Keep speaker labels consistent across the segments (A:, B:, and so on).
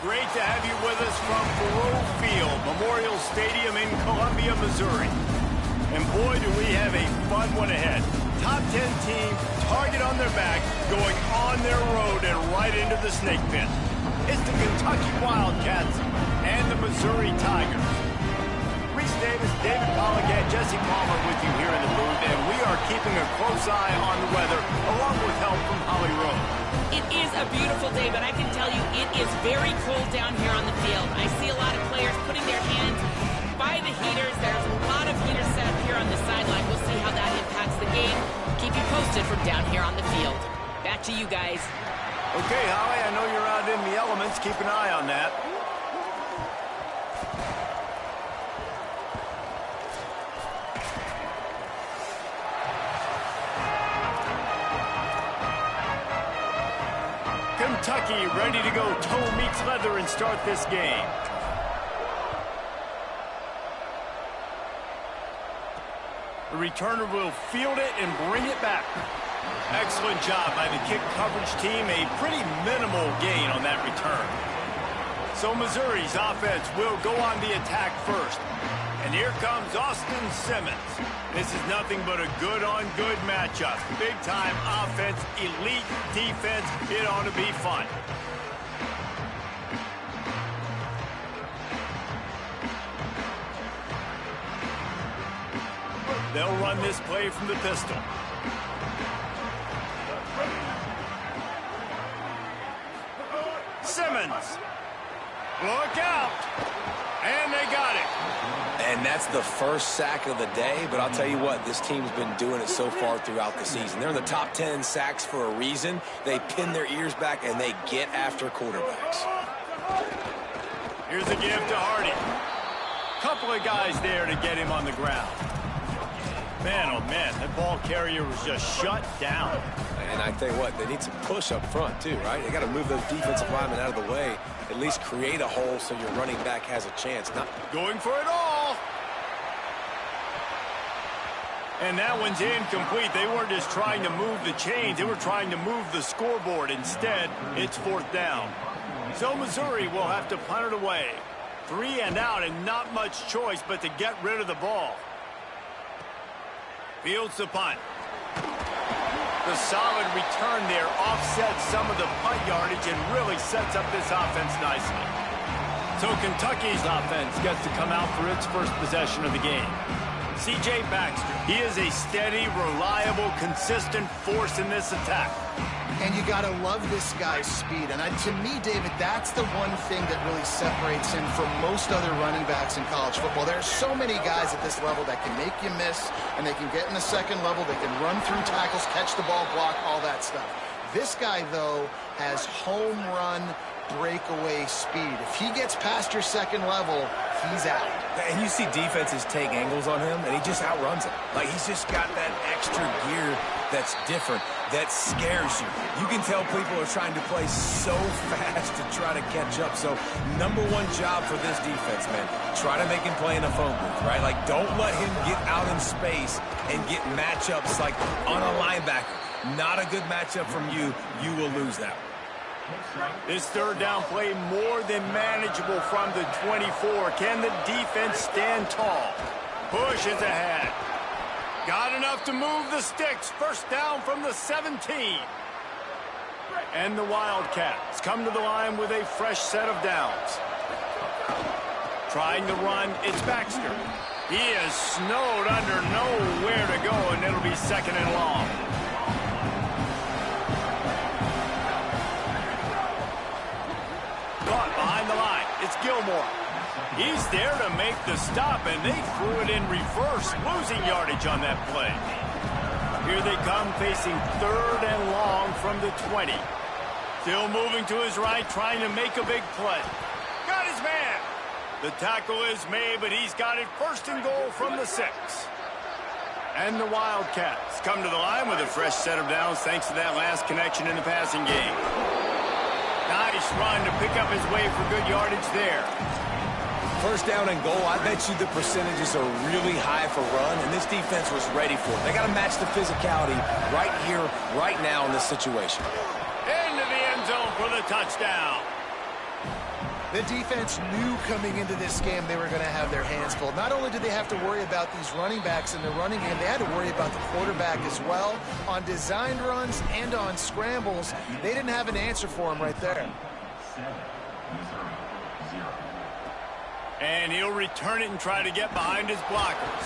A: great to have you with us from Faroe Field, Memorial Stadium in Columbia, Missouri. And boy, do we have a fun one ahead. Top 10 team, target on their back, going on their road and right into the snake pit. It's the Kentucky Wildcats and the Missouri Tigers. Reese Davis, David Pollack, Jesse Palmer with you here in the booth, and we are keeping a close eye on the weather, along with help from Holly Rowe.
B: It is a beautiful day, but I can tell you it is very cold down here on the field. I see a lot of players putting their hands by the heaters. There's a lot of heaters set up here on the sideline. We'll see how that impacts the game. Keep you posted from down here on the field. Back to you guys.
A: Okay, Holly, I know you're out in the elements. Keep an eye on that. Kentucky ready to go toe meets leather and start this game. The returner will field it and bring it back. Excellent job by the kick coverage team. A pretty minimal gain on that return. So Missouri's offense will go on the attack first. And here comes Austin Simmons. This is nothing but a good-on-good matchup. Big-time offense, elite defense. It ought to be fun. They'll run this play from the pistol. Simmons. Look out. And they got it.
C: And that's the first sack of the day, but I'll tell you what, this team's been doing it so far throughout the season. They're in the top 10 sacks for a reason. They pin their ears back, and they get after quarterbacks.
A: Here's a give to Hardy. Couple of guys there to get him on the ground. Man, oh man, that ball carrier was just shut down.
C: And I tell you what, they need some push up front too, right? They got to move those defensive linemen out of the way, at least create a hole so your running back has a chance. Not
A: going for it all. And that one's incomplete. They weren't just trying to move the chains. They were trying to move the scoreboard. Instead, it's fourth down. So Missouri will have to punt it away. 3 and out and not much choice but to get rid of the ball. Fields the punt. The solid return there offsets some of the punt yardage and really sets up this offense nicely. So Kentucky's offense gets to come out for its first possession of the game. C.J. Baxter, he is a steady, reliable, consistent force in this attack.
D: And you got to love this guy's speed. And to me, David, that's the one thing that really separates him from most other running backs in college football. There are so many guys at this level that can make you miss, and they can get in the second level. They can run through tackles, catch the ball, block, all that stuff. This guy, though, has home run breakaway speed. If he gets past your second level, he's out.
C: And you see defenses take angles on him, and he just outruns them. Like, he's just got that extra gear that's different, that scares you. You can tell people are trying to play so fast to try to catch up. So, number one job for this defense, man, try to make him play in a phone booth, right? Like, don't let him get out in space and get matchups like on a linebacker. Not a good matchup from you. You will lose that one.
A: This third down play more than manageable from the 24. Can the defense stand tall? Push is ahead. Got enough to move the sticks. First down from the 17. And the Wildcats come to the line with a fresh set of downs. Trying to run, it's Baxter. He is snowed under, nowhere to go, and it'll be second and long. Caught behind the line. It's Gilmore. He's there to make the stop, and they threw it in reverse, losing yardage on that play. Here they come, facing third and long from the 20. Still moving to his right, trying to make a big play. Got his man. The tackle is made, but he's got it first and goal from the 6. And the Wildcats come to the line with a fresh set of downs thanks to that last connection in the passing game. Nice run to pick up his way for good yardage there.
C: First down and goal, I bet you the percentages are really high for run, and this defense was ready for it. They got to match the physicality right here, right now in this situation.
A: Into the end zone for the touchdown.
D: The defense knew coming into this game they were going to have their hands full. Not only did they have to worry about these running backs in the running game, they had to worry about the quarterback as well. On designed runs and on scrambles, they didn't have an answer for him right there.
A: And he'll return it and try to get behind his blockers.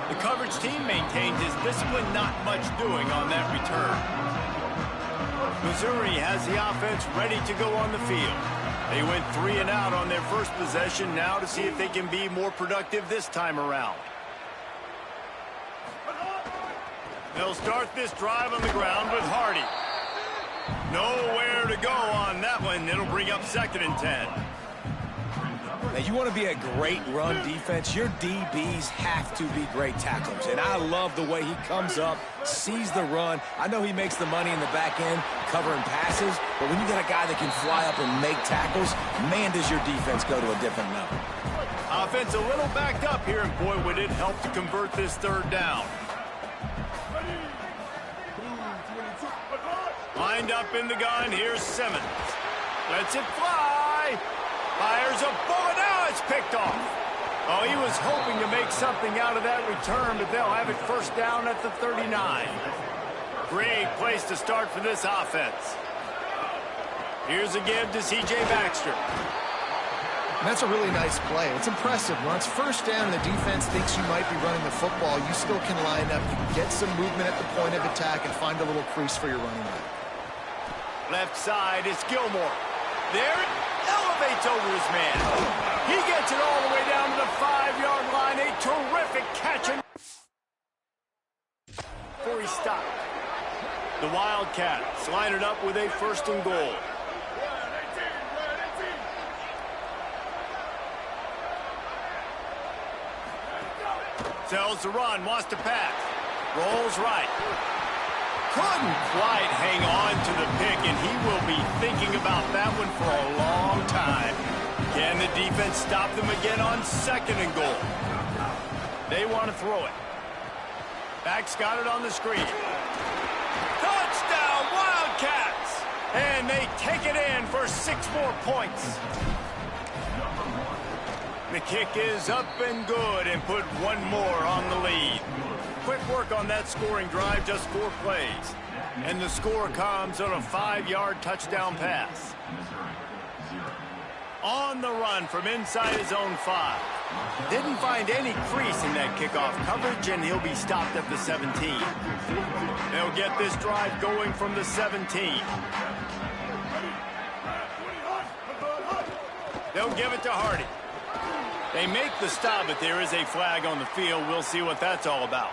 A: The coverage team maintained his discipline, not much doing on that return. Missouri has the offense ready to go on the field. They went 3 and out on their first possession, now to see if they can be more productive this time around. They'll start this drive on the ground with Hardy. Nowhere to go on that one. It'll bring up 2nd and 10.
C: Now, you want to be a great run defense, your DBs have to be great tacklers. And I love the way he comes up, sees the run. I know he makes the money in the back end covering passes, but when you got a guy that can fly up and make tackles, man, does your defense go to a different level.
A: Offense a little backed up here, and boy, would it help to convert this 3rd down. Lined up in the gun, here's Simmons. Lets it fly. Fires a bullet. Now it's picked off. Oh, he was hoping to make something out of that return, but they'll have it 1st down at the 39. Great place to start for this offense. Here's a give to C.J. Baxter.
D: And that's a really nice play. It's impressive. When it's 1st down and the defense thinks you might be running the football, you still can line up. You can get some movement at the point of attack and find a little crease for your running back.
A: Left side, it's Gilmore. There it elevates over his man. He gets it all the way down to the 5-yard line. A terrific catch. Before he stopped. The Wildcats line it up with a 1st and goal. Sells the run, wants to pass. Rolls right. Couldn't quite hang on to the pick, and he will be thinking about that one for a long time. Can the defense stop them again on 2nd and goal? They want to throw it. Back's got it on the screen. Touchdown, Wildcats! And they take it in for 6 more points. The kick is up and good, and put 1 more on the lead. Quick work on that scoring drive, just 4 plays. And the score comes on a 5-yard touchdown pass. On the run from inside his own 5. Didn't find any crease in that kickoff coverage, and he'll be stopped at the 17. They'll get this drive going from the 17. They'll give it to Hardy. They make the stop, but there is a flag on the field. We'll see what that's all about.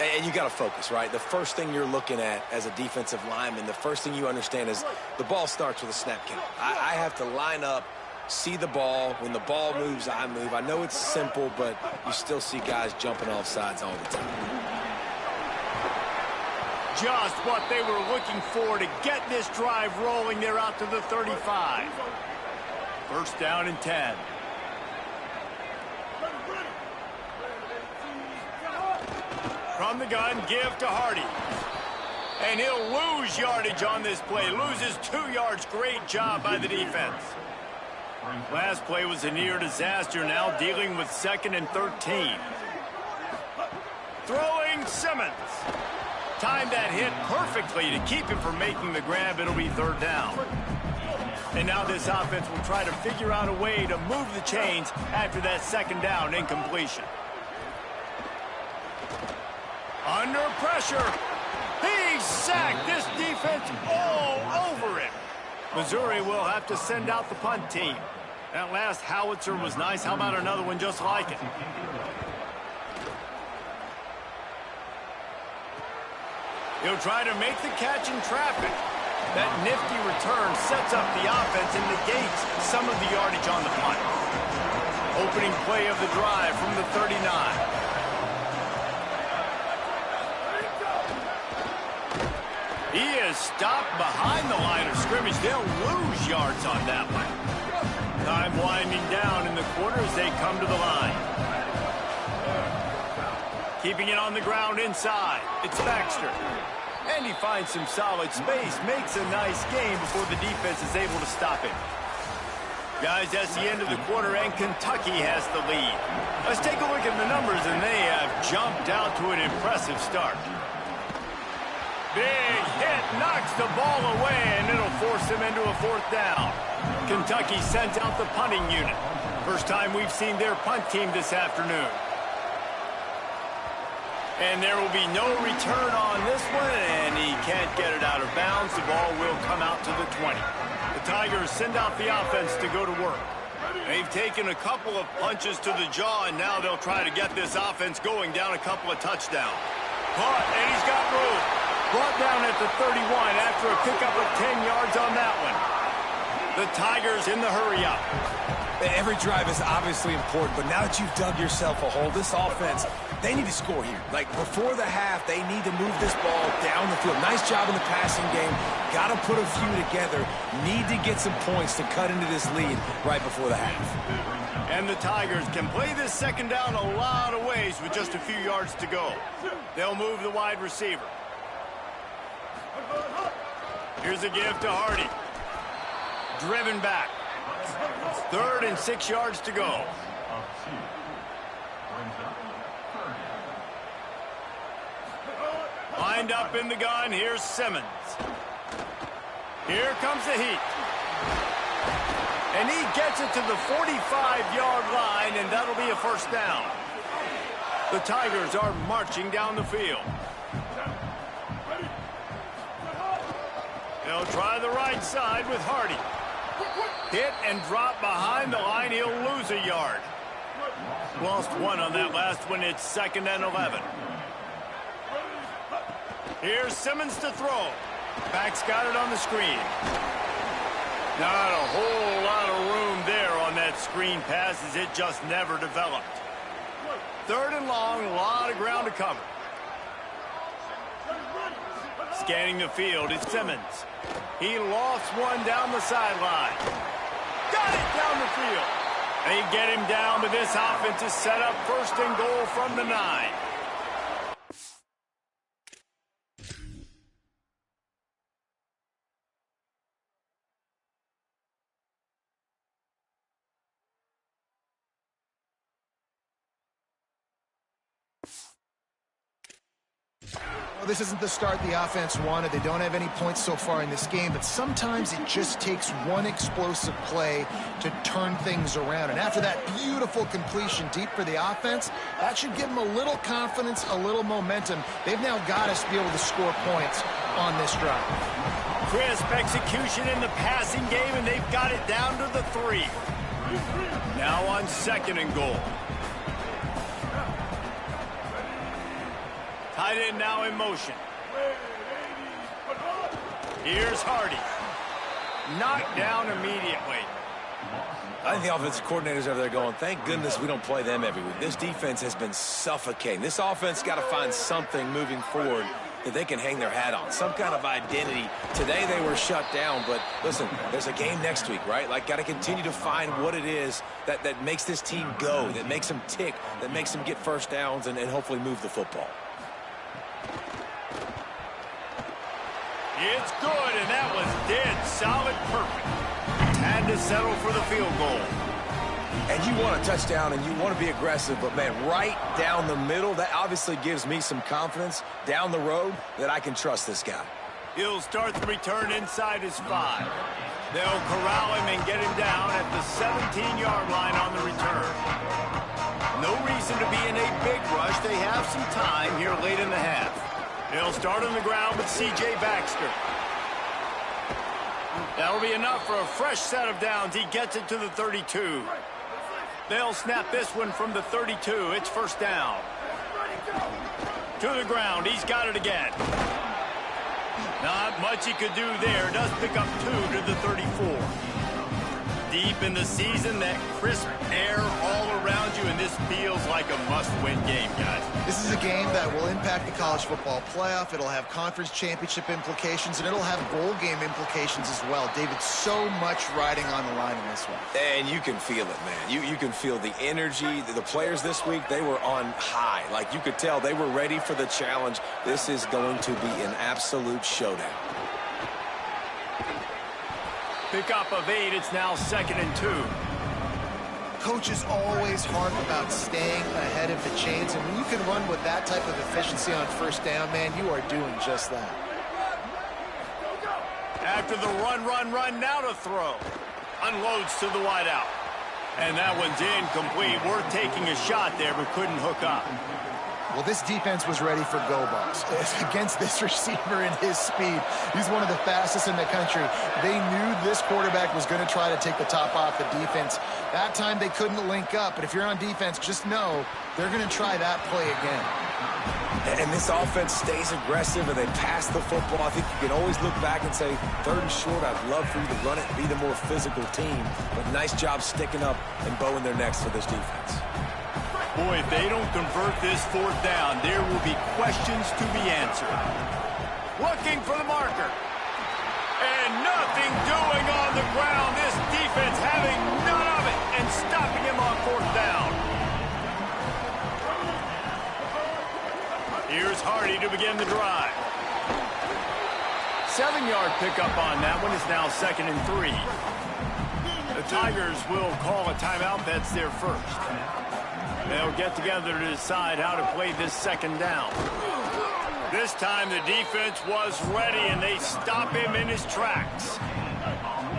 C: And you got to focus, right? The first thing you're looking at as a defensive lineman, the first thing you understand is the ball starts with a snap count. I have to line up, see the ball. When the ball moves, I move. I know it's simple, but you still see guys jumping off sides all the time.
A: Just what they were looking for to get this drive rolling. They're out to the 35. 1st down and 10. From the gun, give to Hardy. And he'll lose yardage on this play. Loses 2 yards. Great job by the defense. Last play was a near disaster. Now dealing with 2nd and 13. Throwing Simmons. Timed that hit perfectly to keep him from making the grab. It'll be 3rd down. And now this offense will try to figure out a way to move the chains after that 2nd down incompletion. Under pressure. He's sacked. This defense all over him. Missouri will have to send out the punt team. That last howitzer was nice. How about another one just like it? He'll try to make the catch in traffic. That nifty return sets up the offense and negates some of the yardage on the punt. Opening play of the drive from the 39. He is stopped behind the line of scrimmage. They'll lose yards on that one. Time winding down in the quarter as they come to the line. Keeping it on the ground inside. It's Baxter. And he finds some solid space, makes a nice game before the defense is able to stop him. Guys, that's the end of the quarter, and Kentucky has the lead. Let's take a look at the numbers, and they have jumped out to an impressive start. Big hit, knocks the ball away, and it'll force them into a 4th down. Kentucky sends out the punting unit. First time we've seen their punt team this afternoon. And there will be no return on this one, and he can't get it out of bounds. The ball will come out to the 20. The Tigers send out the offense to go to work. They've taken a couple of punches to the jaw, and now they'll try to get this offense going down a couple of touchdowns. Caught, and he's got room. Brought down at the 31 after a pickup of 10 yards on that one. The Tigers in the hurry-up.
C: Every drive is obviously important, but now that you've dug yourself a hole, this offense, they need to score here. Like, before the half, they need to move this ball down the field. Nice job in the passing game. Got to put a few together. Need to get some points to cut into this lead right before the half.
A: And the Tigers can play this second down a lot of ways with just a few yards to go. They'll move the wide receiver. Here's a give to Hardy. Driven back. 3rd and 6 yards to go. Lined up in the gun, here's Simmons. Here comes the heat. And he gets it to the 45-yard line, and that'll be a 1st down. The Tigers are marching down the field. They'll try the right side with Hardy. Hit and drop behind the line. He'll lose a yard. Lost 1 on that last one. It's 2nd and 11. Here's Simmons to throw. Back's got it on the screen. Not a whole lot of room there on that screen pass as it just never developed. 3rd and long, a lot of ground to cover. Scanning the field, it's Simmons. He lost one down the sideline. Got it down the field. They get him down, but this offense is set up 1st and goal from the 9.
D: Well, this isn't the start the offense wanted. They don't have any points so far in this game, but sometimes it just takes one explosive play to turn things around. And after that beautiful completion deep for the offense, that should give them a little confidence, a little momentum. They've now got us to be able to score points on this drive.
A: Crisp execution in the passing game, and they've got it down to the 3. Now on 2nd and goal. Tight end now in motion. Here's Hardy. Knocked down immediately.
C: I think the offensive coordinators over there going, thank goodness we don't play them every week. This defense has been suffocating. This offense got to find something moving forward that they can hang their hat on, some kind of identity. Today they were shut down, but listen, there's a game next week, right? Like, got to continue to find what it is that makes this team go, that makes them tick, that makes them get 1st downs and hopefully move the football.
A: It's good, and that was dead solid perfect. Had to settle for the field goal.
C: And you want a touchdown, and you want to be aggressive, but, man, right down the middle, that obviously gives me some confidence down the road that I can trust this guy.
A: He'll start the return inside his 5. They'll corral him and get him down at the 17-yard line on the return. No reason to be in a big rush. They have some time here late in the half. They'll start on the ground with C.J. Baxter. That'll be enough for a fresh set of downs. He gets it to the 32. They'll snap this one from the 32. It's 1st down. To the ground. He's got it again. Not much he could do there. Does pick up 2 to the 34. deep in the season, that crisp air all around you, and this feels like a must-win game, guys.
D: This is a game that will impact the college football playoff. It'll have conference championship implications, and it'll have bowl game implications as well. David, so much riding on the line in this one.
C: And you can feel it, man. You can feel the energy. The players this week, they were on high. Like, you could tell they were ready for the challenge. This is going to be an absolute showdown.
A: Pickup of 8. It's now 2nd and 2.
D: Coaches always harp about staying ahead of the chains, and when you can run with that type of efficiency on first down, man, you are doing just that.
A: After the run, now to throw. Unloads to the wideout. And that one's incomplete. Worth taking a shot there, but couldn't hook up.
D: Well, this defense was ready for go-balls against this receiver and his speed. He's one of the fastest in the country. They knew this quarterback was going to try to take the top off the defense. That time they couldn't link up, but if you're on defense, just know they're going to try that play again.
C: And this offense stays aggressive, and they pass the football. I think you can always look back and say, 3rd and short, I'd love for you to run it and be the more physical team. But nice job sticking up and bowing their necks for this defense.
A: Boy, if they don't convert this 4th down, there will be questions to be answered. Looking for the marker. And nothing doing on the ground. This defense having none of it and stopping him on 4th down. Here's Hardy to begin the drive. 7-yard pickup on that one. Is now 2nd and 3. The Tigers will call a timeout. That's their first. They'll get together to decide how to play this 2nd down. This time the defense was ready, and they stop him in his tracks.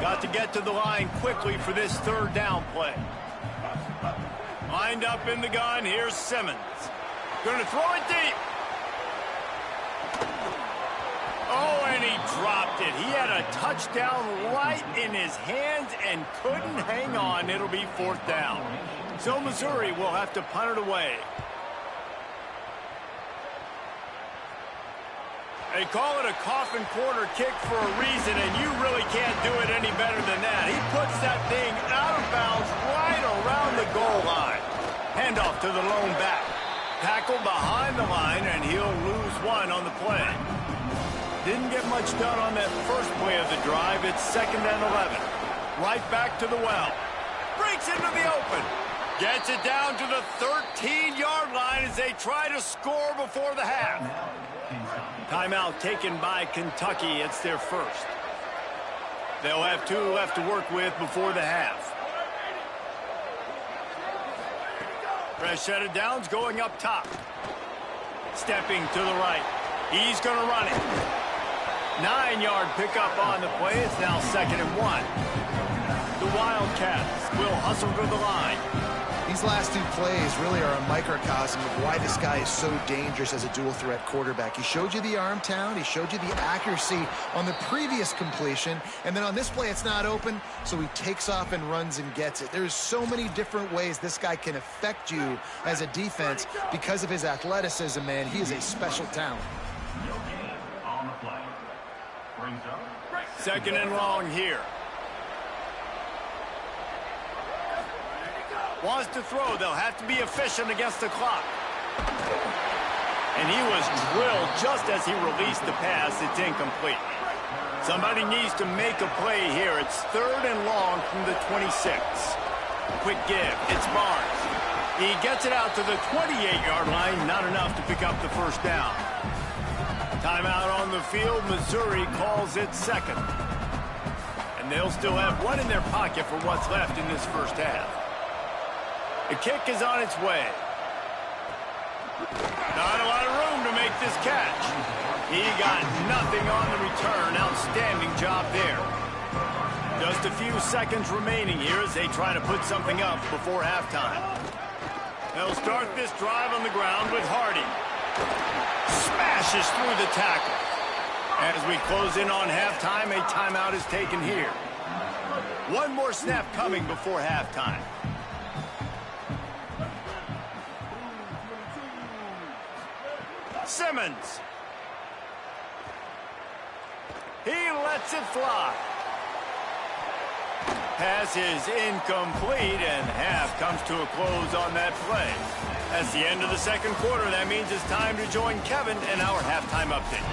A: Got to get to the line quickly for this 3rd down play. Lined up in the gun, here's Simmons. Going to throw it deep. Oh, and he dropped it. He had a touchdown right in his hands and couldn't hang on. It'll be 4th down. So Missouri will have to punt it away. They call it a coffin corner kick for a reason, and you really can't do it any better than that. He puts that thing out of bounds right around the goal line. Handoff to the lone back. Tackle behind the line, and he'll lose 1 on the play. Didn't get much done on that first play of the drive. It's 2nd and 11. Right back to the well. Breaks into the open. Gets it down to the 13-yard line as they try to score before the half. Timeout taken by Kentucky. It's their first. They'll have 2 left to work with before the half. Fresh set of downs going up top. Stepping to the right. He's going to run it. 9-yard pickup on the play. It's now 2nd and 1. The Wildcats will hustle to the line.
D: These last 2 plays really are a microcosm of why this guy is so dangerous as a dual-threat quarterback. He showed you the arm talent. He showed you the accuracy on the previous completion. And then on this play, it's not open, so he takes off and runs and gets it. There's so many different ways this guy can affect you as a defense because of his athleticism, man. He is a special talent.
A: 2nd and long here. Wants to throw. They'll have to be efficient against the clock. And he was drilled just as he released the pass. It's incomplete. Somebody needs to make a play here. It's 3rd and long from the 26. Quick give. It's Barnes. He gets it out to the 28-yard line. Not enough to pick up the first down. Timeout on the field. Missouri calls it 2nd. And they'll still have 1 in their pocket for what's left in this first half. The kick is on its way. Not a lot of room to make this catch. He got nothing on the return. Outstanding job there. Just a few seconds remaining here as they try to put something up before halftime. They'll start this drive on the ground with Hardy. Smashes through the tackle. As we close in on halftime, a timeout is taken here. 1 more snap coming before halftime. Simmons. He lets it fly. pass is incomplete, and half comes to a close on that play. That's the end of the second quarter. That means it's time to join Kevin in our halftime update.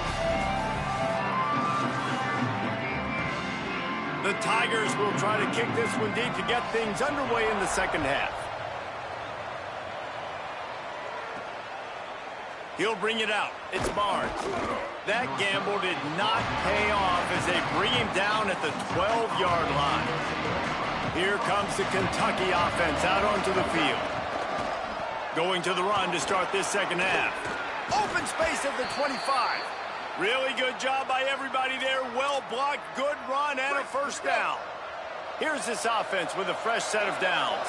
A: The Tigers will try to kick this one deep to get things underway in the second half. He'll bring it out. It's Barnes. That gamble did not pay off as they bring him down at the 12-yard line. Here comes the Kentucky offense out onto the field. Going to the run to start this second half. Open space at the 25. Really good job by everybody there. Well blocked, good run, and a first down. Here's this offense with a fresh set of downs.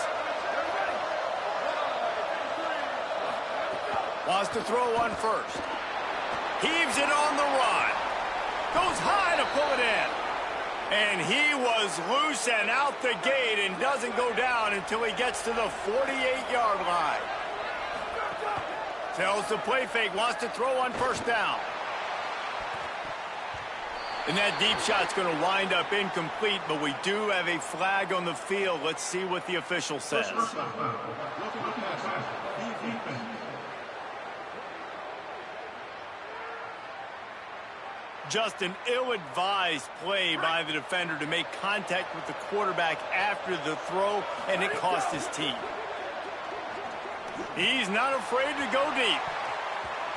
A: Wants to throw one first. Heaves it on the run. Goes high to pull it in. And he was loose and out the gate and doesn't go down until he gets to the 48-yard line. Tells the play fake, wants to throw on first down. And that deep shot's going to wind up incomplete, but we do have a flag on the field. Let's see what the official says. Just an ill-advised play by the defender to make contact with the quarterback after the throw, and it cost his team. He's not afraid to go deep.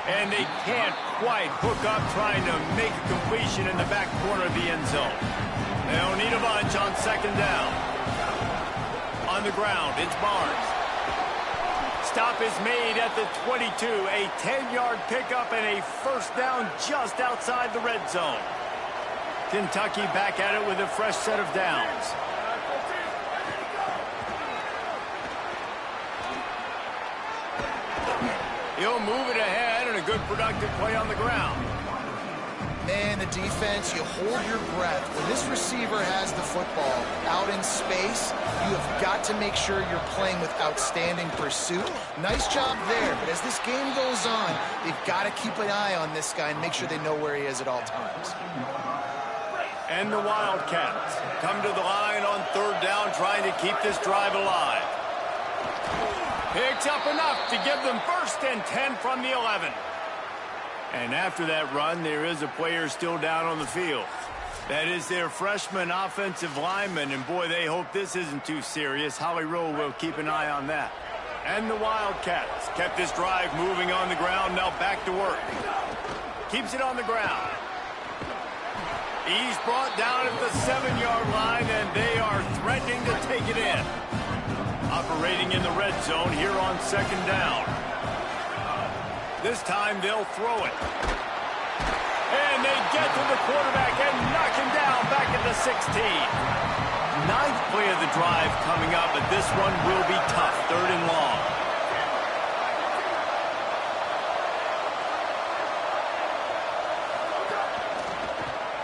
A: And they can't quite hook up trying to make a completion in the back corner of the end zone. They'll need a bunch on second down. On the ground, it's Barnes. Stop is made at the 22. A 10-yard pickup and a first down just outside the red zone. Kentucky back at it with a fresh set of downs. He'll move it ahead and a good productive play on the ground.
D: Man, the defense, you hold your breath. When this receiver has the football out in space, you have got to make sure you're playing with outstanding pursuit. Nice job there, but as this game goes on, they've got to keep an eye on this guy and make sure they know where he is at all times.
A: And the Wildcats come to the line on third down, trying to keep this drive alive. Picks up enough to give them first and 10 from the 11. And after that run, there is a player still down on the field. That is their freshman offensive lineman, and boy, they hope this isn't too serious. Holly Rowe will keep an eye on that. And the Wildcats kept this drive moving on the ground, now back to work. Keeps it on the ground. He's brought down at the 7-yard line, and they are threatening to take it in. Operating in the red zone here on second down. This time they'll throw it. And they get to the quarterback and knock him down back at the 16. Ninth play of the drive coming up, but this one will be tough. Third and long.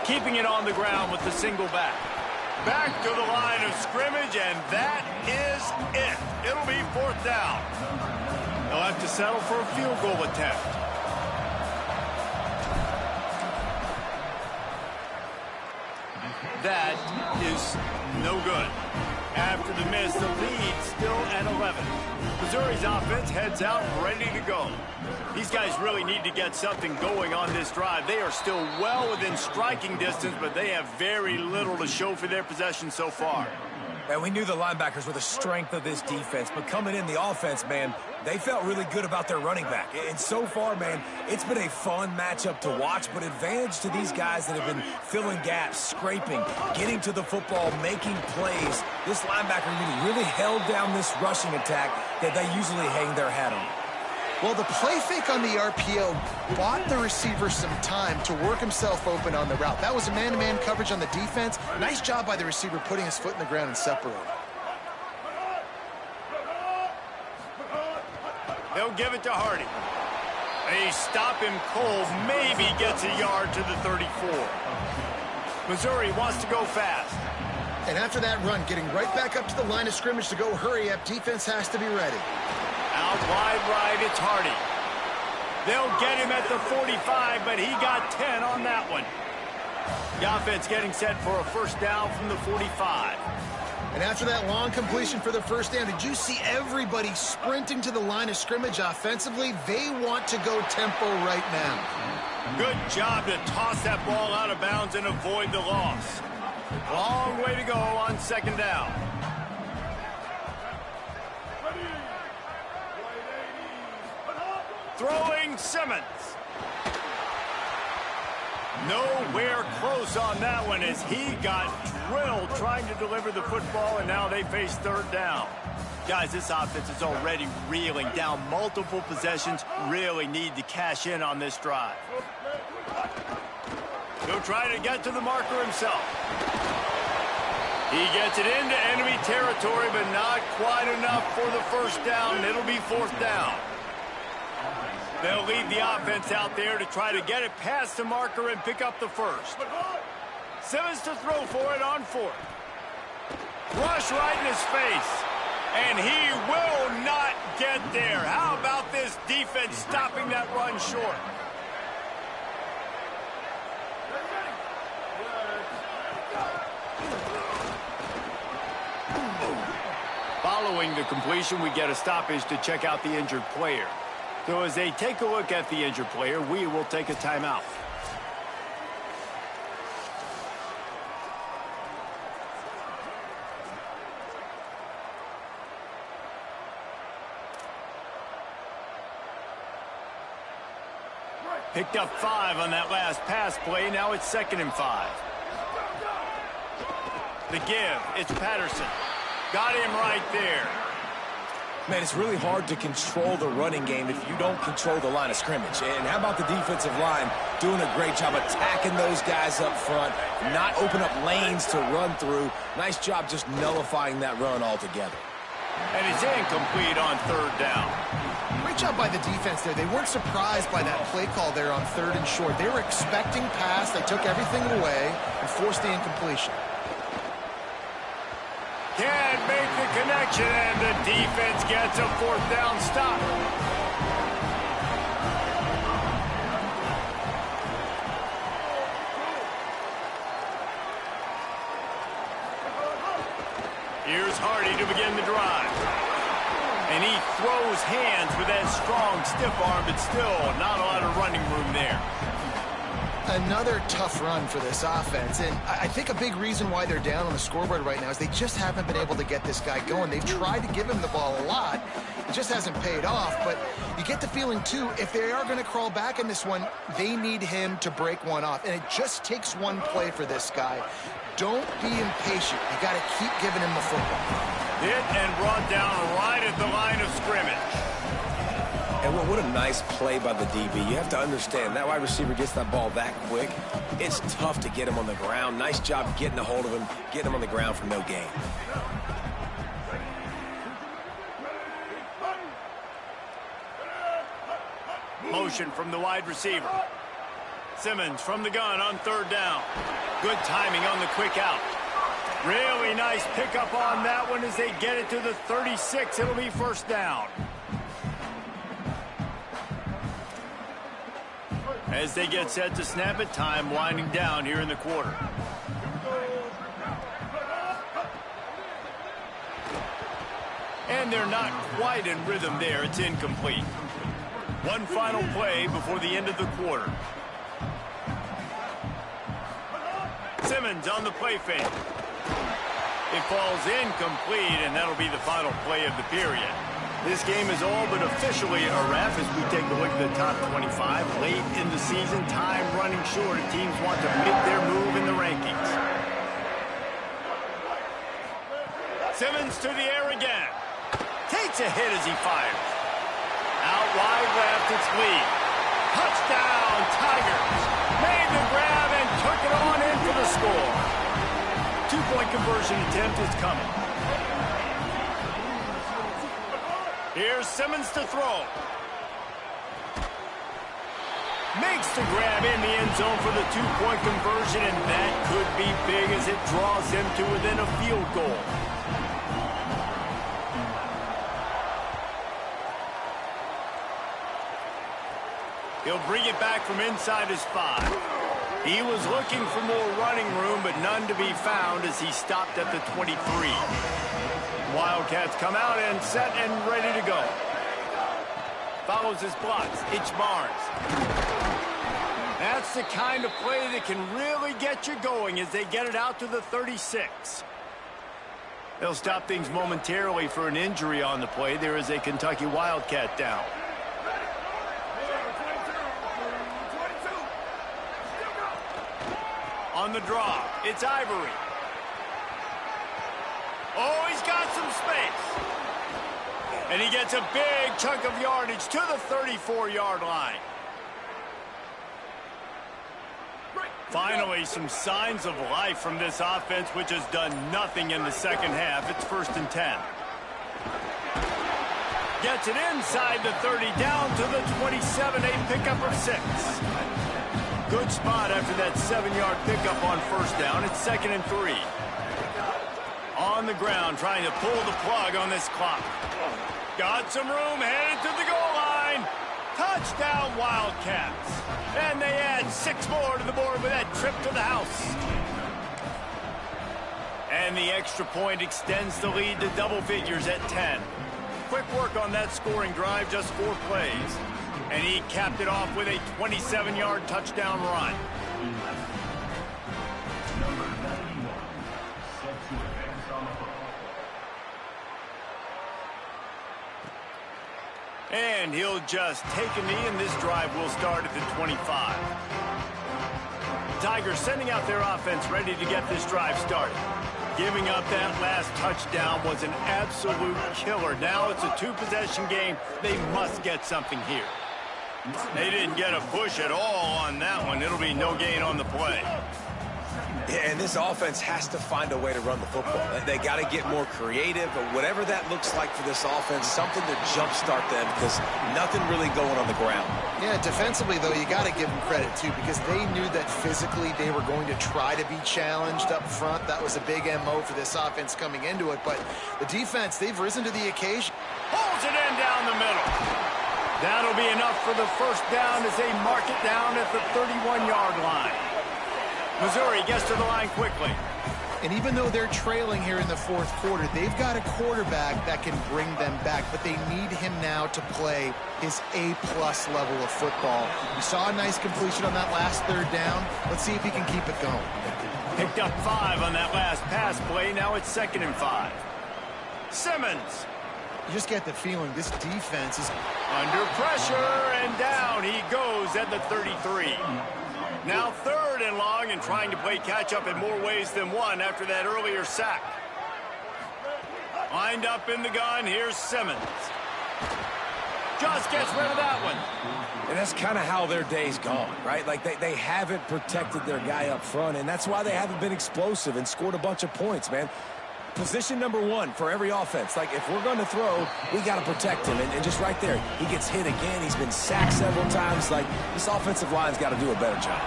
A: Keeping it on the ground with the single back. Back to the line of scrimmage, and that is it. It'll be fourth down. They'll have to settle for a field goal attempt. That is no good. After the miss, the lead still at 11. Missouri's offense heads out ready to go. These guys really need to get something going on this drive. They are still well within striking distance, but they have very little to show for their possession so far.
C: And we knew the linebackers were the strength of this defense, but coming in the offense, man, they felt really good about their running back. And so far, man, it's been a fun matchup to watch, but advantage to these guys that have been filling gaps, scraping, getting to the football, making plays. This linebacker unit really held down this rushing attack that they usually hang their hat on.
D: Well, the play fake on the RPO bought the receiver some time to work himself open on the route. That was a man-to-man coverage on the defense. Nice job by the receiver putting his foot in the ground and separating.
A: They'll give it to Hardy. They stop him cold, maybe gets a yard to the 34. Missouri wants to go fast.
D: And after that run, getting right back up to the line of scrimmage to go hurry up, defense has to be ready.
A: Out wide right, it's Hardy. They'll get him at the 45, but he got 10 on that one. The offense getting set for a first down from the 45.
D: And after that long completion for the first down, did you see everybody sprinting to the line of scrimmage offensively? They want to go tempo right now.
A: Good job to toss that ball out of bounds and avoid the loss. Long way to go on second down. Throwing Simmons. Nowhere close on that one as he got drilled trying to deliver the football, and now they face third down. Guys, this offense is already reeling down multiple possessions. Really need to cash in on this drive. He'll try to get to the marker himself. He gets it into enemy territory, but not quite enough for the first down. It'll be fourth down. They'll leave the offense out there to try to get it past the marker and pick up the first. Simmons to throw for it on fourth. Rush right in his face. And he will not get there. How about this defense stopping that run short? Following the completion, we get a stoppage to check out the injured player. So as they take a look at the injured player, we will take a timeout. Picked up 5 on that last pass play. Now it's 2nd and 5. The give, it's Patterson. Got him right there.
C: Man, it's really hard to control the running game if you don't control the line of scrimmage. And how about the defensive line doing a great job attacking those guys up front, not open up lanes to run through. Nice job just nullifying that run altogether.
A: And it's incomplete on third down.
D: Great job by the defense there. They weren't surprised by that play call there on 3rd and short. They were expecting pass. They took everything away and forced the incompletion.
A: Can't make the connection, and the defense gets a 4th down stop. Here's Hardy to begin the drive. And he throws hands with that strong, stiff arm, but still not a lot of running room there.
D: Another tough run for this offense, and I think a big reason why they're down on the scoreboard right now is they just haven't been able to get this guy going. They've tried to give him the ball a lot. It just hasn't paid off, but you get the feeling, too, if they are going to crawl back in this one, they need him to break one off, and it just takes one play for this guy. Don't be impatient. You got to keep giving him the football.
A: Hit and brought down right at the line of scrimmage.
C: And what a nice play by the DB. You have to understand, that wide receiver gets that ball that quick. It's tough to get him on the ground. Nice job getting a hold of him, getting him on the ground for no gain.
A: Motion from the wide receiver. Simmons from the gun on 3rd down. Good timing on the quick out. Really nice pickup on that one as they get it to the 36. It'll be 1st down. As they get set to snap it, time winding down here in the quarter. And they're not quite in rhythm there. It's incomplete. One final play before the end of the quarter. Simmons on the play fake. It falls incomplete, and that'll be the final play of the period. This game is all but officially a wrap as we take a look at the top 25. Late in the season, time running short, and teams want to make their move in the rankings. Simmons to the air again. Takes a hit as he fires. Out wide left, it's Lee. Touchdown, Tigers. Made the grab and took it on in for the score. 2-point conversion attempt is coming. Here's Simmons to throw. Makes the grab in the end zone for the 2-point conversion, and that could be big as it draws him to within a field goal. He'll bring it back from inside his 5. He was looking for more running room, but none to be found as he stopped at the 23. Wildcats come out and set and ready to go. Follows his blocks. It's Barnes. That's the kind of play that can really get you going as they get it out to the 36. They'll stop things momentarily for an injury on the play. There is a Kentucky Wildcat down. On the draw, it's Ivory. Oh, he's got some space. And he gets a big chunk of yardage to the 34-yard line. Finally, some signs of life from this offense, which has done nothing in the second half. It's 1st and 10. Gets it inside the 30, down to the 27, a pickup of 6. Good spot after that 7-yard pickup on 1st down. It's 2nd and 3. On the ground, trying to pull the plug on this clock. Got some room, headed to the goal line. Touchdown, Wildcats. And they add 6 more to the board with that trip to the house. And the extra point extends the lead to double figures at 10. Quick work on that scoring drive, just 4 plays. And he capped it off with a 27-yard touchdown run. And he'll just take a knee, and this drive will start at the 25. Tigers sending out their offense ready to get this drive started. Giving up that last touchdown was an absolute killer. Now it's a 2-possession game. They must get something here. They didn't get a push at all on that one. It'll be no gain on the play.
C: Yeah, and this offense has to find a way to run the football. They got to get more creative, but whatever that looks like for this offense, something to jumpstart them because nothing really going on the ground.
D: Yeah, defensively, though, you got to give them credit, too, because they knew that physically they were going to try to be challenged up front. That was a big MO for this offense coming into it, but the defense, they've risen to the occasion.
A: Pulls it in down the middle. That'll be enough for the 1st down as they mark it down at the 31-yard line. Missouri gets to the line quickly.
D: And even though they're trailing here in the 4th quarter, they've got a quarterback that can bring them back, but they need him now to play his A-plus level of football. We saw a nice completion on that last 3rd down. Let's see if he can keep it going.
A: Picked up 5 on that last pass play. Now it's 2nd and 5. Simmons.
D: You just get the feeling this defense is
A: under pressure, and down he goes at the 33. Now 3rd and long, and trying to play catch-up in more ways than one after that earlier sack. Lined up in the gun, here's Simmons. Just gets rid of that one.
C: And that's kind of how their day's gone, right? Like they haven't protected their guy up front, and that's why they haven't been explosive and scored a bunch of points, man. Position number 1 for every offense. Like, if we're going to throw, we got to protect him. And just right there, he gets hit again. He's been sacked several times. Like, this offensive line's got to do a better job.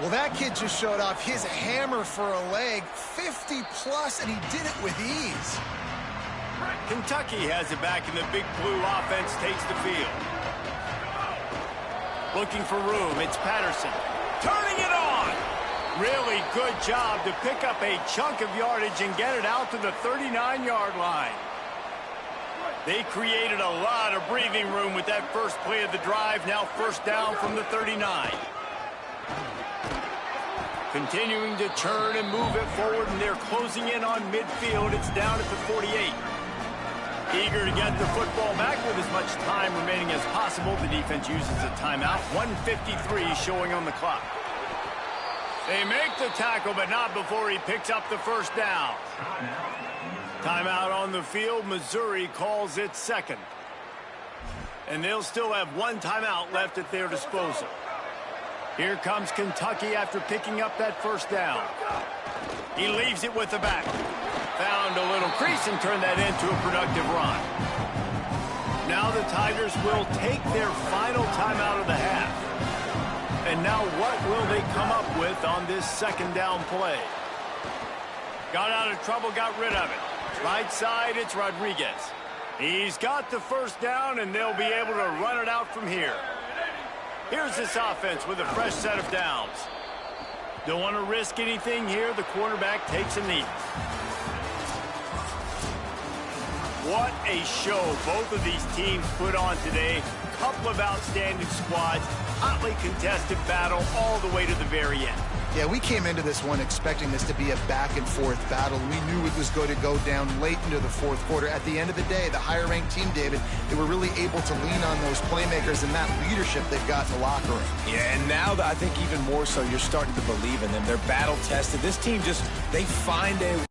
D: Well, that kid just showed off his hammer for a leg, 50-plus, and he did it with ease.
A: Kentucky has it back, and the Big Blue offense takes the field. Looking for room, it's Patterson. Turning it on! Really good job to pick up a chunk of yardage and get it out to the 39-yard line. They created a lot of breathing room with that first play of the drive. Now 1st down from the 39. Continuing to turn and move it forward, and they're closing in on midfield. It's down at the 48. Eager to get the football back with as much time remaining as possible. The defense uses a timeout. 1:53 showing on the clock. They make the tackle, but not before he picks up the 1st down. Timeout on the field. Missouri calls it 2nd. And they'll still have 1 timeout left at their disposal. Here comes Kentucky after picking up that 1st down. He leaves it with the back. Found a little crease and turned that into a productive run. Now the Tigers will take their final timeout of the half. And now what will they come up with on this 2nd down play? Got out of trouble, got rid of it. Right side, it's Rodriguez. He's got the 1st down, and they'll be able to run it out from here. Here's this offense with a fresh set of downs. Don't want to risk anything here. The quarterback takes a knee. What a show both of these teams put on today. Couple of outstanding squads. Hotly contested battle all the way to the very end.
D: Yeah, we came into this one expecting this to be a back-and-forth battle. We knew it was going to go down late into the fourth quarter. At the end of the day, the higher-ranked team, David, they were really able to lean on those playmakers and that leadership they've got in the locker room.
C: Yeah, and now I think even more so, you're starting to believe in them. They're battle-tested. This team just, they find a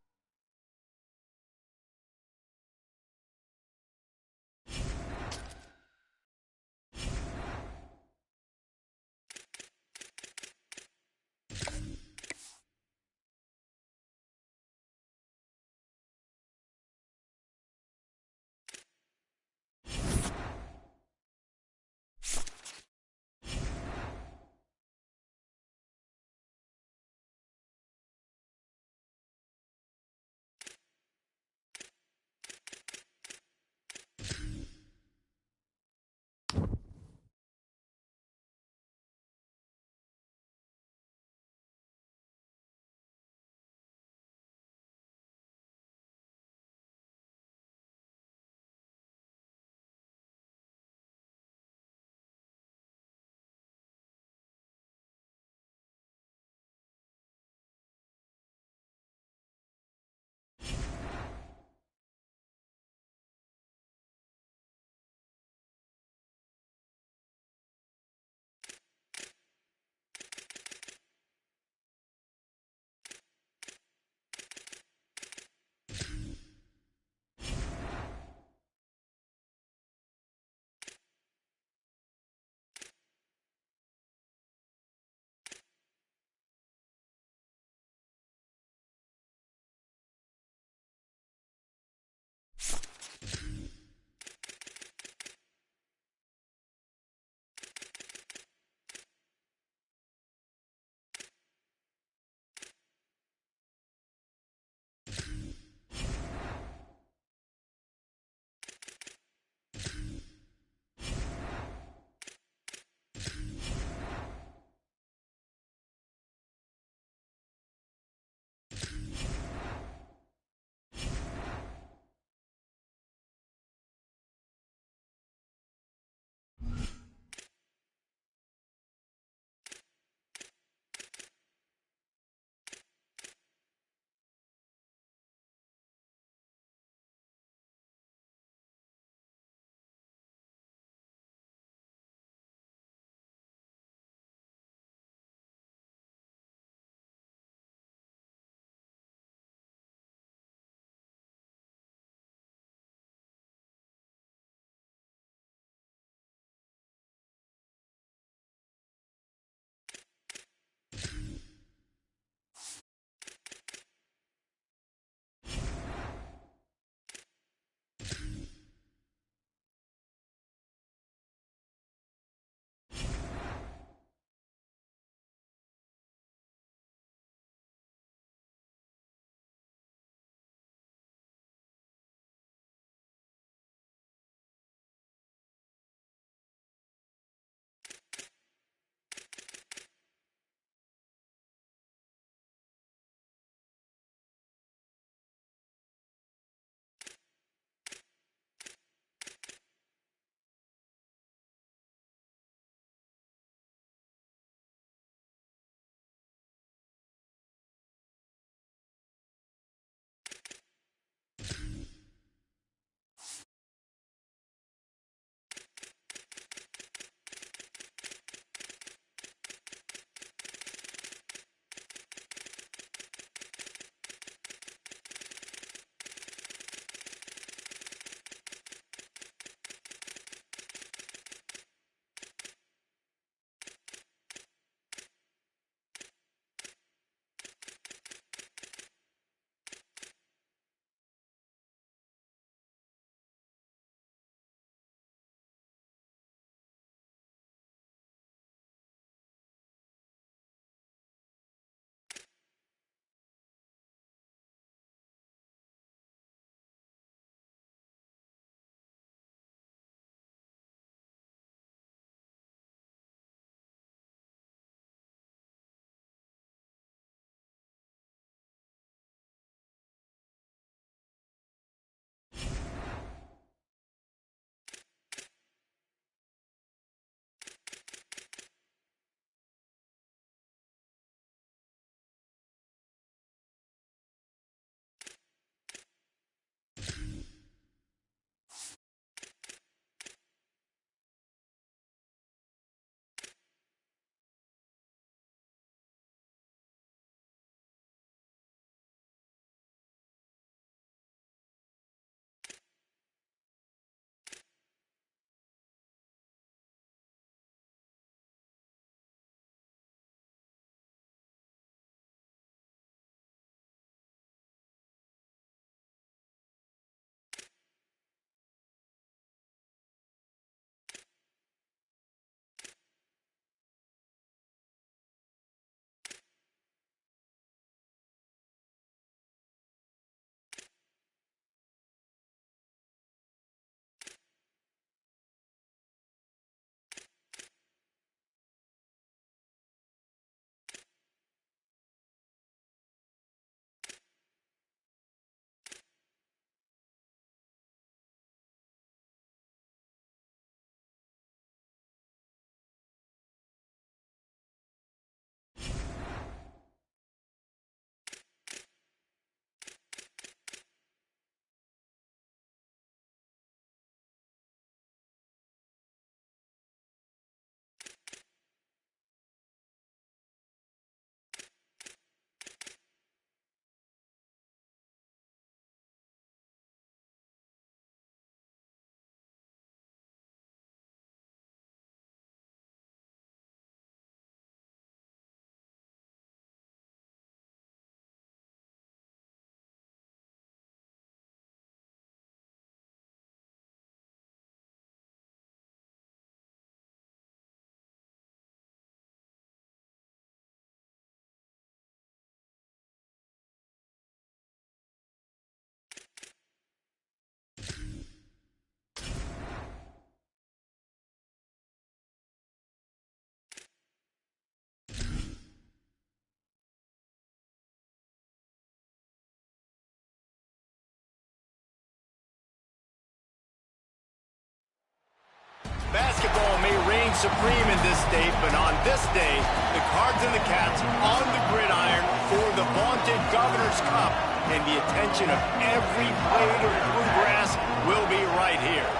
A: supreme in this state, but on this day, the Cards and the Cats on the gridiron for the vaunted Governor's Cup, and the attention of every blade of bluegrass will be right here.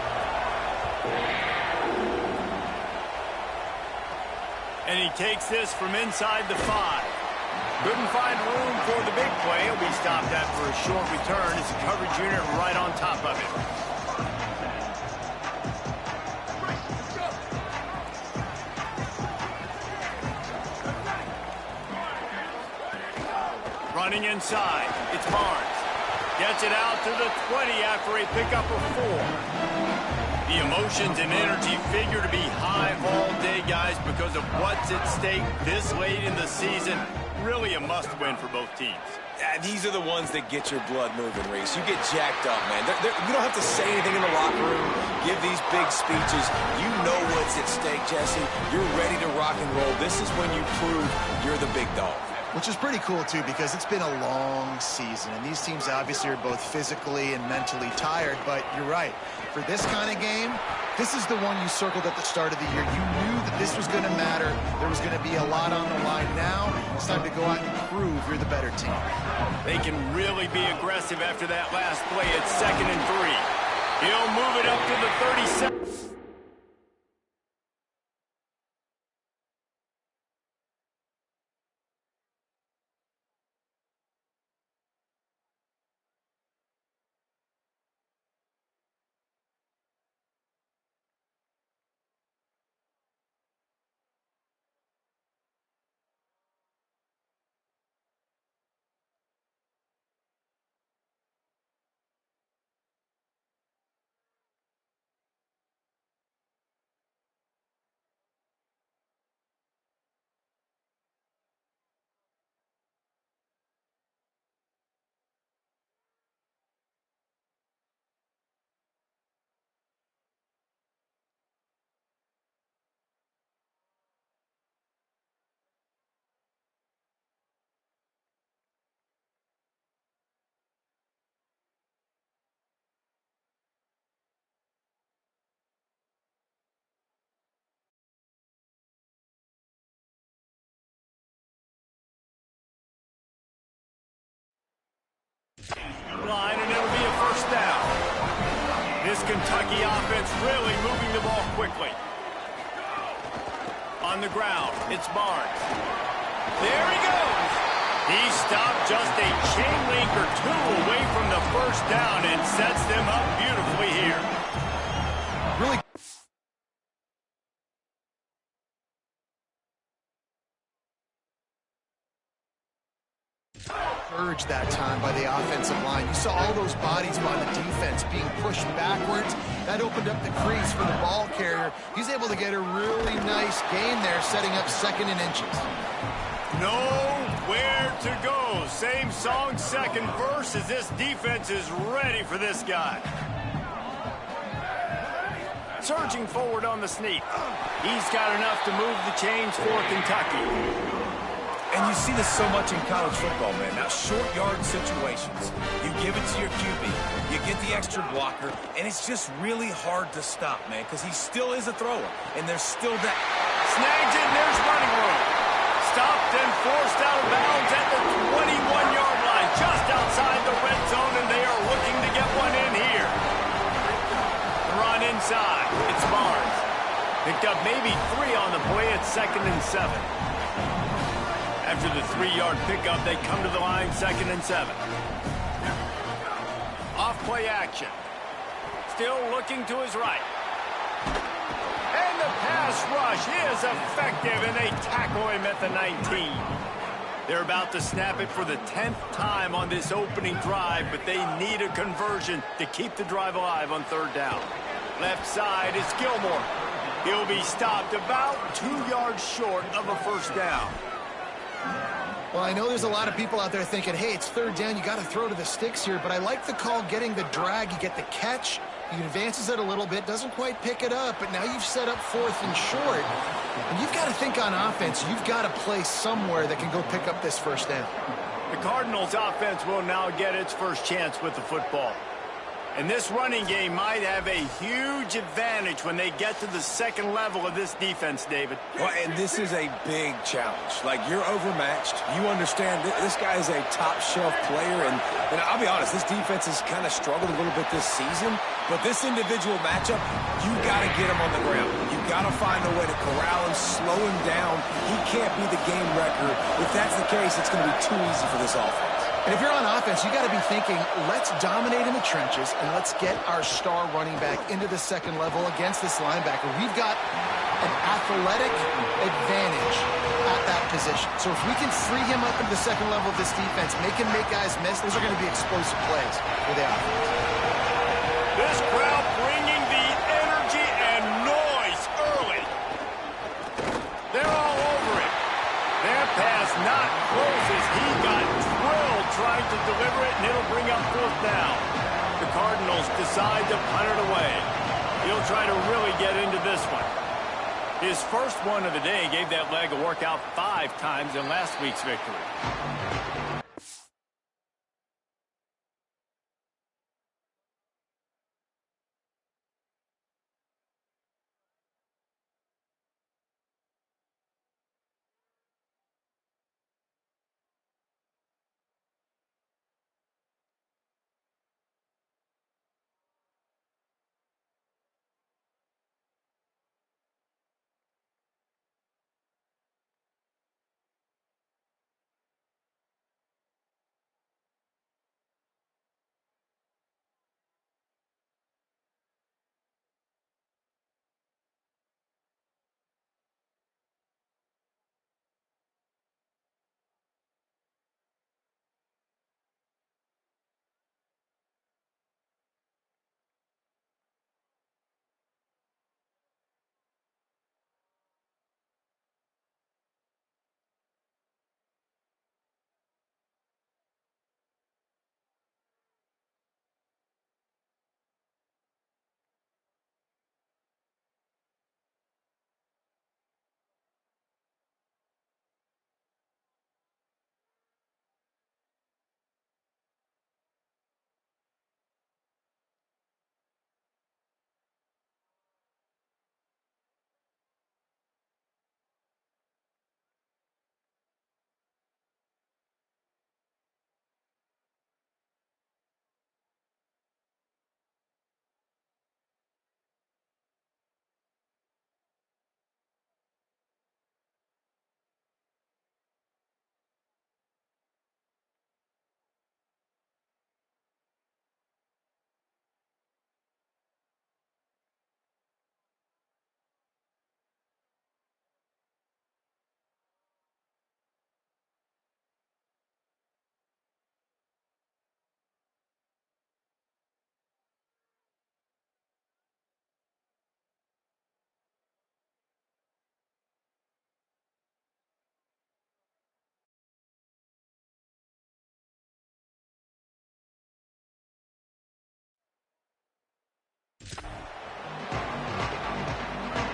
A: And he takes this from inside the 5. Couldn't find room for the big play. He'll be stopped at for a short return. It's a coverage unit right on top of it. Running inside, it's Barnes. Gets it out to the 20 after a pickup of 4. The emotions and energy figure to be high all day, guys, because of what's at stake this late in the season. Really a must-win for both teams.
C: These are the ones that get your blood moving, Reese. You get jacked up, man. You don't have to say anything in the locker room, give these big speeches. You know what's at stake, Jesse. You're ready to rock and roll. This is when you prove you're the big dog.
D: Which is pretty cool, too, because it's been a long season, and these teams obviously are both physically and mentally tired, but you're right. For this kind of game, this is the one you circled at the start of the year. You knew that this was going to matter. There was going to be a lot on the line. Now it's time to go out and prove you're the better team.
A: They can really be aggressive after that last play at 2nd and 3. He'll move it up to the 37. Line, and it'll be a first down. This Kentucky offense really moving the ball quickly. On the ground, it's Barnes. There he goes. He stopped just a chain link or 2 away from the first down and sets them up beautifully here.
D: Really urged that time by the offensive line. You saw all those bodies by the defense being pushed backwards. That opened up the crease for the ball carrier. He's able to get a really nice gain there, setting up 2nd and inches.
A: Nowhere to go. Same song, second verse, as this defense is ready for this guy. Surging forward on the sneak. He's got enough to move the chains for Kentucky.
C: And you see this so much in college football, man. Now, short yard situations. You give it to your QB. You get the extra blocker, and it's just really hard to stop, man, because he still is a thrower, and there's still that.
A: Snags it, there's running room. Stopped and forced out of bounds at the 21-yard line, just outside the red zone, and they are looking to get one in here. The run inside. It's Barnes. Picked up maybe 3 on the play at 2nd and 7. After the 3-yard pickup, they come to the line 2nd and 7. Off play action. Still looking to his right. And the pass rush is effective, and they tackle him at the 19. They're about to snap it for the 10th time on this opening drive, but they need a conversion to keep the drive alive on 3rd down. Left side is Gilmore. He'll be stopped about 2 yards short of a first down.
D: Well, I know there's a lot of people out there thinking, hey, it's 3rd down, you got to throw to the sticks here, but I like the call getting the drag. You get the catch, he advances it a little bit, doesn't quite pick it up, but now you've set up 4th and short. And you've got to think on offense, you've got to play somewhere that can go pick up this first down.
A: The Cardinals offense will now get its first chance with the football. And this running game might have a huge advantage when they get to the second level of this defense, David.
C: Well, and this is a big challenge. Like, you're overmatched. You understand this guy is a top-shelf player. And I'll be honest, this defense has kind of struggled a little bit this season. But this individual matchup, you got to get him on the ground. You got to find a way to corral him, slow him down. He can't be the game wrecker. If that's the case, it's going to be too easy for this offense.
D: And if you're on offense, you got to be thinking, let's dominate in the trenches and let's get our star running back into the second level against this linebacker. We've got an athletic advantage at that position. So if we can free him up into the second level of this defense, make him make guys miss, those are going to be explosive plays for the offense.
A: This crowd bringing the energy and noise early. They're all over it. Their pass not close as he got drilled trying to deliver it, and it'll bring up fourth down. The Cardinals decide to punt it away. He'll try to really get into this one. His first one of the day gave that leg a workout 5 times in last week's victory.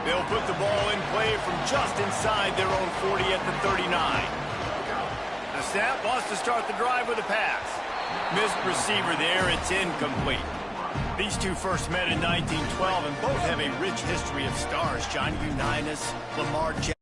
A: They'll put the ball in play from just inside their own 40 at the 39. The snap wants to start the drive with a pass. Missed receiver there, it's incomplete. These two first met in 1912 and both have a rich history of stars. Johnny Unitas, Lamar Jackson.